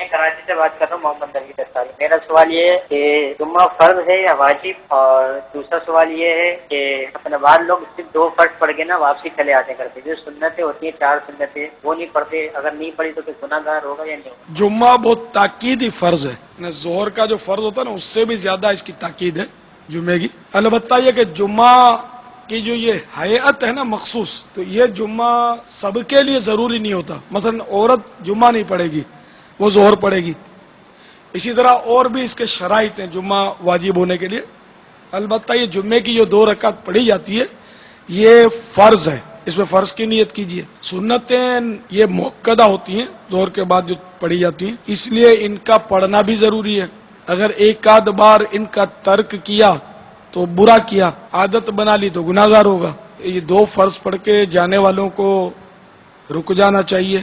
میں کراچی سے بات کر رہا ہوں، محمد نبی دستاری۔ میرا سوال یہ ہے کہ جمعہ فرض ہے یا واجب، اور دوسرا سوال یہ ہے کہ اپنے بعض لوگ صرف 2 فرض پڑھ کے نا واپسی چلے آتے کرتے، جو سنتیں ہوتی ہیں 4 سنتیں وہ نہیں پڑھتے، اگر نہیں پڑھی تو پھر گناہ گار ہوگا یا نہیں ہوگا؟ جمعہ بہت تاکیدی فرض ہے، ظہر کا جو فرض ہوتا ہے نا اس سے بھی زیادہ اس کی تاکید ہے جمعے کی۔ البتہ یہ کہ جمعہ کی جو یہ حیات ہے نا مخصوص، تو یہ جمعہ سب کے لیے ضروری نہیں ہوتا۔ مثلا عورت جمعہ نہیں پڑھے گی، وہ ظہر پڑھے گی۔ اسی طرح اور بھی اس کے شرائط ہیں جمعہ واجب ہونے کے لیے۔ البتہ یہ جمعے کی جو 2 رکعت پڑھی جاتی ہے یہ فرض ہے، اس میں فرض کی نیت کیجیے۔ سنتیں یہ مؤکدہ ہوتی ہیں ظہر کے بعد جو پڑھی جاتی ہیں، اس لیے ان کا پڑھنا بھی ضروری ہے۔ اگر ایک آدھ بار ان کا ترک کیا تو برا کیا، عادت بنا لی تو گناہ گار ہوگا۔ یہ 2 فرض پڑھ کے جانے والوں کو رک جانا چاہیے،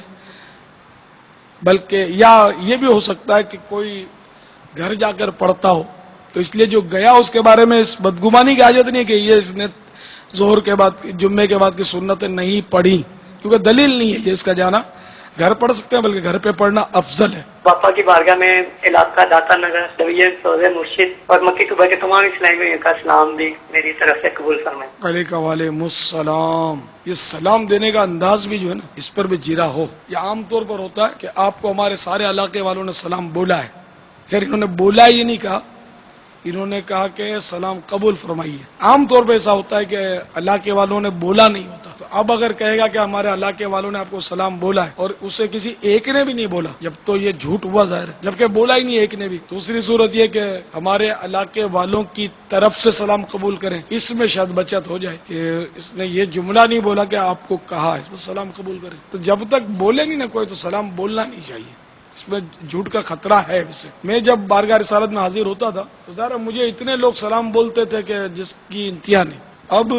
بلکہ یا یہ بھی ہو سکتا ہے کہ کوئی گھر جا کر پڑھتا ہو، تو اس لیے جو گیا اس کے بارے میں اس بدگمانی کی حاجت نہیں کہ یہ اس نے ظہر کے بعد جمعے کے بعد کی سنتیں نہیں پڑھی، کیونکہ دلیل نہیں ہے یہ اس کا جانا۔ گھر پڑھ سکتے ہیں، بلکہ گھر پہ پڑھنا افضل ہے۔ باپا کی بارگاہ میں علاقہ داتا نگر سویت سوزے مرشد اور مکی صوبہ کے تمام اسلامیوں کا سلام بھی میری طرف سے قبول فرمائیں۔ وعلیکم السلام۔ یہ سلام دینے کا انداز بھی جو ہے نا اس پر بھی جیرا ہو۔ یہ عام طور پر ہوتا ہے کہ آپ کو ہمارے سارے علاقے والوں نے سلام بولا ہے، خیر انہوں نے بولا یہ نہیں کہا، انہوں نے کہا کہ سلام قبول فرمائیے۔ عام طور پہ ایسا ہوتا ہے کہ علاقے والوں نے بولا نہیں ہوتا، تو اب اگر کہے گا کہ ہمارے علاقے والوں نے آپ کو سلام بولا ہے اور اسے کسی ایک نے بھی نہیں بولا، جب تو یہ جھوٹ ہوا ظاہر ہے، جبکہ بولا ہی نہیں ایک نے بھی۔ دوسری صورت یہ کہ ہمارے علاقے والوں کی طرف سے سلام قبول کریں، اس میں شاید بچت ہو جائے کہ اس نے یہ جملہ نہیں بولا کہ آپ کو کہا ہے، اس میں سلام قبول کریں۔ تو جب تک بولے نہیں نا کوئی تو سلام بولنا نہیں چاہیے، اس میں جھوٹ کا خطرہ ہے۔ ویسے میں جب بارگاہ رسالت میں حاضر ہوتا تھا تو ظاہر مجھے اتنے لوگ سلام بولتے تھے کہ جس کی انتہا نہیں۔ اب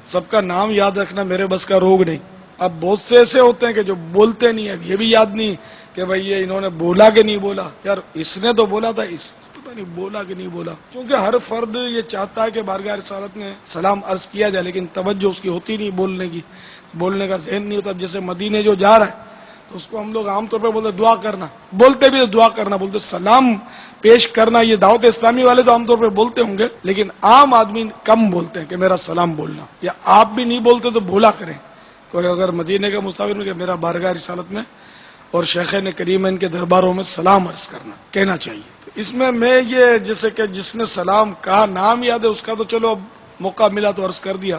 سب کا نام یاد رکھنا میرے بس کا روگ نہیں۔ اب بہت سے ایسے ہوتے ہیں کہ جو بولتے نہیں، اب یہ بھی یاد نہیں کہ بھئی یہ انہوں نے بولا کہ نہیں بولا، یار اس نے تو بولا تھا، اس نے پتہ نہیں بولا کہ نہیں بولا۔ کیونکہ ہر فرد یہ چاہتا ہے کہ بارگاہ رسالت میں سلام عرض کیا جائے، لیکن توجہ اس کی ہوتی نہیں بولنے کی، بولنے کا ذہن نہیں ہوتا۔ اب جیسے مدینے جو جا رہا ہے تو اس کو ہم لوگ عام طور پہ بولتے دعا کرنا، بولتے بھی دعا کرنا بولتے، سلام پیش کرنا یہ دعوت اسلامی والے تو عام طور پہ بولتے ہوں گے، لیکن عام آدمی کم بولتے ہیں کہ میرا سلام بولنا، یا آپ بھی نہیں بولتے تو بولا کریں۔ کوئی اگر مدینے کا مسافر میں کہ میرا بارگاہ رسالت میں اور شیخین کریمین کے درباروں میں سلام عرض کرنا کہنا چاہیے۔ تو اس میں یہ جیسے کہ جس نے سلام کہا نام یاد ہے اس کا تو چلو اب موقع ملا تو عرض کر دیا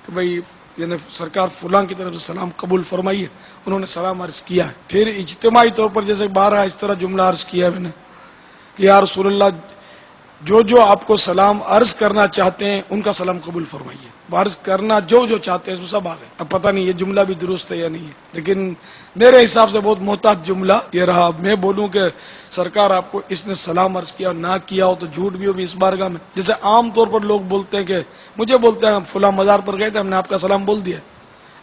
کہ بھئی یعنی سرکار فلاں کی طرف سے سلام قبول فرمائیے، انہوں نے سلام عرض کیا ہے۔ پھر اجتماعی طور پر جیسے بارہ اس طرح جملہ عرض کیا ہے میں نے کہ یا رسول اللہ جو آپ کو سلام عرض کرنا چاہتے ہیں ان کا سلام قبول فرمائیے، عرض کرنا جو چاہتے ہیں اس میں سب آ گئے۔ اب پتہ نہیں یہ جملہ بھی درست ہے یا نہیں ہے، لیکن میرے حساب سے بہت محتاط جملہ یہ رہا۔ میں بولوں کہ سرکار آپ کو اس نے سلام عرض کیا نہ کیا ہو تو جھوٹ بھی ہو بھی اس بارگاہ میں، جیسے عام طور پر لوگ بولتے ہیں کہ مجھے بولتے ہیں فلاں مزار پر گئے تھے ہم نے آپ کا سلام بول دیا۔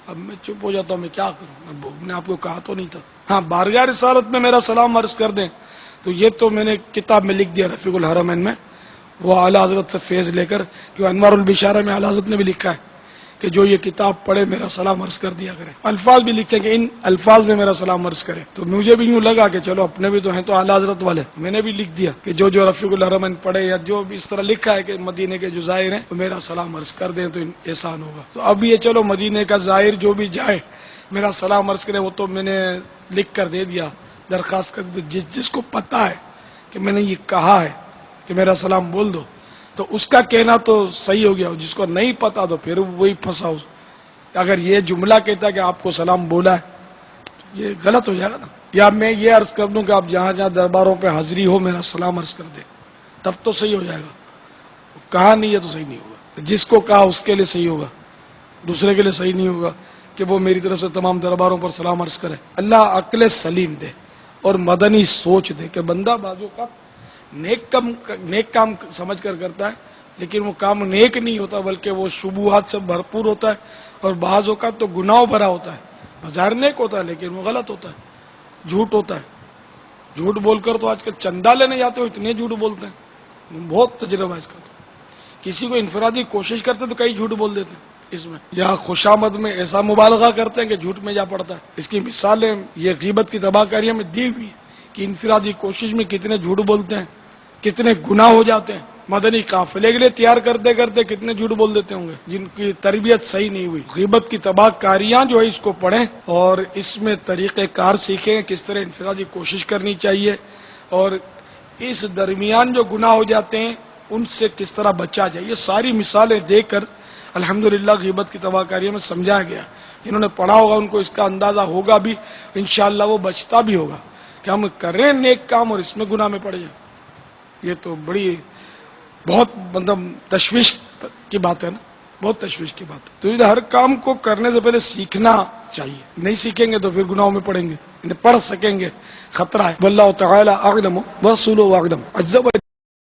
اب میں چپ ہو جاتا ہوں، میں کیا کروں، میں نے آپ کو کہا تو نہیں تھا۔ ہاں بارگاہ رسالت میں میرا سلام عرض کر دیں تو یہ تو میں نے کتاب میں لکھ دیا رفیق الحرمین میں، وہ اعلیٰ حضرت سے فیض لے کر، کہ انوار البشارہ میں اعلیٰ حضرت نے بھی لکھا ہے کہ جو یہ کتاب پڑھے میرا سلام عرض کر دیا کرے، الفاظ بھی لکھے کہ ان الفاظ میں میرا سلام عرض کرے۔ تو مجھے بھی یوں لگا کہ چلو اپنے بھی تو ہیں تو اعلیٰ حضرت والے، میں نے بھی لکھ دیا کہ جو رفیق الحرمین پڑھے یا جو بھی اس طرح لکھا ہے کہ مدینے کے جو زائر ہیں تو میرا سلام عرض کر دیں تو احسان ہوگا۔ تو اب یہ چلو مدینے کا زائر جو بھی جائے میرا سلام عرض کرے، وہ تو میں نے لکھ کر دے دیا، درخواست کر دی۔ جس کو پتا ہے کہ میں نے یہ کہا ہے کہ میرا سلام بول دو تو اس کا کہنا تو صحیح ہو گیا، جس کو نہیں پتا تو پھر وہی پھنسا ہو۔ اگر یہ جملہ کہتا ہے کہ آپ کو سلام بولا ہے تو یہ غلط ہو جائے گا نا۔ یا میں یہ عرض کر دوں کہ آپ جہاں جہاں درباروں پہ حاضری ہو میرا سلام عرض کر دیں، تب تو صحیح ہو جائے گا۔ کہا نہیں ہے تو صحیح نہیں ہوگا، جس کو کہا اس کے لیے صحیح ہوگا، دوسرے کے لیے صحیح نہیں ہوگا کہ وہ میری طرف سے تمام درباروں پر سلام عرض کرے۔ اللہ عقل سلیم دے اور مدنی سوچ دے کہ بندہ بازو کا نیک کام سمجھ کر کرتا ہے، لیکن وہ کام نیک نہیں ہوتا بلکہ وہ شبہات سے بھرپور ہوتا ہے، اور بعض اوقات تو گناہ بھرا ہوتا ہے، بظاہر نیک ہوتا ہے لیکن وہ غلط ہوتا ہے، جھوٹ ہوتا ہے۔ جھوٹ بول کر تو آج کل چندہ لینے جاتے ہو اتنے جھوٹ بولتے ہیں، بہت تجربہ اس کا۔ تو کسی کو انفرادی کوشش کرتے تو کئی جھوٹ بول دیتے ہیں اس میں، یا خوشامد میں ایسا مبالغہ کرتے ہیں کہ جھوٹ میں جا پڑتا ہے۔ اس کی مثالیں یہ غیبت کی تباہ کاریوں میں دی ہوئی ہیں کہ انفرادی کوشش میں کتنے جھوٹ بولتے ہیں، کتنے گناہ ہو جاتے ہیں، مدنی قافلے کے لیے تیار کرتے کرتے کتنے جھوٹ بول دیتے ہوں گے جن کی تربیت صحیح نہیں ہوئی۔ غیبت کی تباہ کاریاں جو ہے اس کو پڑھیں اور اس میں طریقہ کار سیکھیں، کس طرح انفرادی کوشش کرنی چاہیے اور اس درمیان جو گناہ ہو جاتے ہیں ان سے کس طرح بچا جائے۔ یہ ساری مثالیں دے کر الحمدللہ غیبت کی تباہ کاریوں میں سمجھایا گیا۔ جنہوں نے پڑھا ہوگا ان کو اس کا اندازہ ہوگا بھی، انشاءاللہ وہ بچتا بھی ہوگا کہ ہم کریں نیک کام اور اس میں گناہ میں پڑ جائیں۔ یہ تو بڑی بہت مطلب تشویش کی بات ہے نا، بہت تشویش کی بات ہے۔ تو ہر کام کو کرنے سے پہلے سیکھنا چاہیے، نہیں سیکھیں گے تو پھر گناہوں میں پڑیں گے، انہیں پڑھ سکیں گے خطرہ ہے۔ واللہ تعالی اعلم ورسولہ اعلم۔